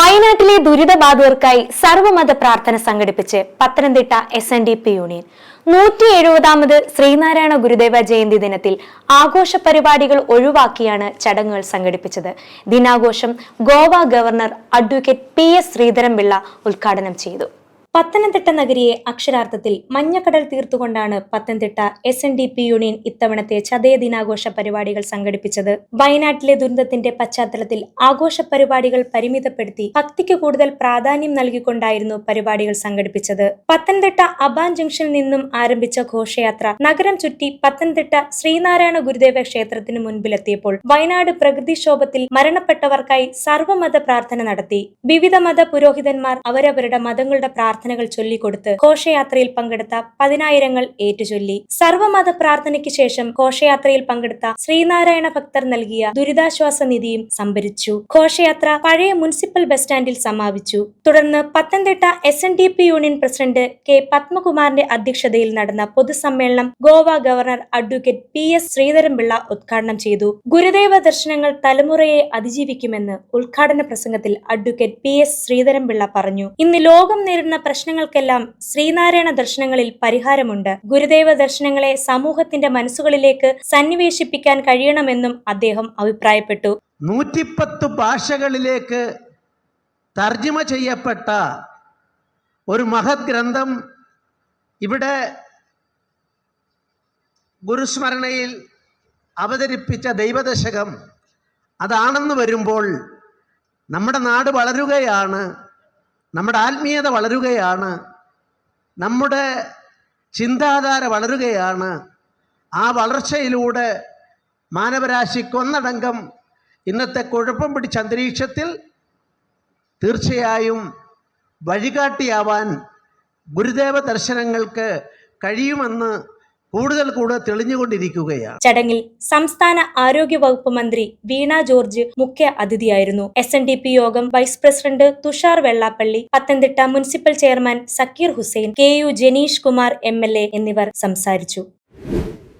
വയനാട്ടിലെ ദുരിതബാധിതർക്കായി സർവമത പ്രാർത്ഥന സംഘടിപ്പിച്ച് പത്തനംതിട്ട SNDP യൂണിയൻ 170ാമത് ശ്രീനാരായണ ഗുരുദേവ ജയന്തി ദിനത്തിൽ ആഘോഷ പരിപാടികൾ ഒഴിവാക്കിയാണ് ചടങ്ങുകൾ സംഘടിപ്പിച്ചത്. ദിനാഘോഷം Goa governor advocate PS Sreedharan Pillai ഉദ്ഘാടനം ചെയ്തു. പത്തനംതിട്ട നഗരിയെ അക്ഷരാർത്ഥത്തിൽ മഞ്ഞക്കടൽ തീർത്തുകൊണ്ടാണ് പത്തനംതിട്ട SNDP യൂണിയൻ ഇത്തവണത്തെ ചതയ ദിനാഘോഷ പരിപാടികൾ സംഘടിപ്പിച്ചത്. വയനാട്ടിലെ ദുരന്തത്തിന്റെ പശ്ചാത്തലത്തിൽ ആഘോഷ പരിപാടികൾ പരിമിതപ്പെടുത്തി ഭക്തിക്ക് കൂടുതൽ പ്രാധാന്യം നൽകിക്കൊണ്ടായിരുന്നു പരിപാടികൾ സംഘടിപ്പിച്ചത്. പത്തനംതിട്ട അബാൻ ജംഗ്ഷനിൽ നിന്നും ആരംഭിച്ച ഘോഷയാത്ര നഗരം ചുറ്റി പത്തനംതിട്ട ശ്രീനാരായണ ഗുരുദേവ ക്ഷേത്രത്തിന് മുൻപിലെത്തിയപ്പോൾ വയനാട് പ്രകൃതിക്ഷോഭത്തിൽ മരണപ്പെട്ടവർക്കായി സർവമത പ്രാർത്ഥന നടത്തി. വിവിധ മത പുരോഹിതന്മാർ അവരവരുടെ മതങ്ങളുടെ പ്രാർത്ഥനകൾ ചൊല്ലിക്കൊടുത്ത് ഘോഷയാത്രയിൽ പങ്കെടുത്ത പതിനായിരങ്ങൾ ഏറ്റുചൊല്ലി. സർവമത പ്രാർത്ഥനയ്ക്ക് ശേഷം ഘോഷയാത്രയിൽ പങ്കെടുത്ത ശ്രീനാരായണ ഭക്തർ നൽകിയ ദുരിതാശ്വാസ നിധിയും സംഭരിച്ചു. ഘോഷയാത്ര പഴയ മുനിസിപ്പൽ ബസ് സ്റ്റാൻഡിൽ സമാപിച്ചു. തുടർന്ന് Pathanamthitta SNDP union president K പത്മകുമാറിന്റെ അധ്യക്ഷതയിൽ നടന്ന പൊതുസമ്മേളനം Goa governor advocate PS Sreedharan Pillai ഉദ്ഘാടനം ചെയ്തു. ഗുരുദേവ ദർശനങ്ങൾ തലമുറയെ അതിജീവിക്കുമെന്ന് ഉദ്ഘാടന പ്രസംഗത്തിൽ അഡ്വക്കേറ്റ് PS ശ്രീധരൻപിള്ള പറഞ്ഞു. ഇന്ന് ലോകം നേരിടുന്ന പ്രശ്നങ്ങൾക്കെല്ലാം ശ്രീനാരായണ ദർശനങ്ങളിൽ പരിഹാരമുണ്ട്. ഗുരുദേവ ദർശനങ്ങളെ സമൂഹത്തിന്റെ മനസ്സുകളിലേക്ക് സന്നിവേശിപ്പിക്കാൻ കഴിയണമെന്നും അദ്ദേഹം അഭിപ്രായപ്പെട്ടു. 110 ഭാഷകളിലേക്ക് തർജ്ജിമ ചെയ്യപ്പെട്ട ഒരു മഹത് ഗ്രന്ഥം ഇവിടെ ഗുരുസ്മരണയിൽ അവതരിപ്പിച്ച ദൈവദശകം അതാണെന്ന് വരുമ്പോൾ നമ്മുടെ നാട് വളരുകയാണ്, നമ്മുടെ ആത്മീയത വളരുകയാണ്, നമ്മുടെ ചിന്താധാര വളരുകയാണ്. ആ വളർച്ചയിലൂടെ മാനവരാശിക്കൊന്നടങ്കം ഇന്നത്തെ കുഴപ്പം പിടിച്ച അന്തരീക്ഷത്തിൽ തീർച്ചയായും വഴികാട്ടിയാവാൻ ഗുരുദേവ ദർശനങ്ങൾക്ക് കഴിയുമെന്ന് കൂടുതൽ തെളിഞ്ഞുകൊണ്ടിരിക്കുകയാണ്. ചടങ്ങിൽ സംസ്ഥാന ആരോഗ്യ വകുപ്പ് മന്ത്രി വീണ ജോർജ് മുഖ്യ അതിഥിയായിരുന്നു. SNDP യോഗം vice president Thushar Vellappally, Pathanamthitta municipal chairman Zakir Hussain, KU Janeesh Kumar MLA എന്നിവർ സംസാരിച്ചു.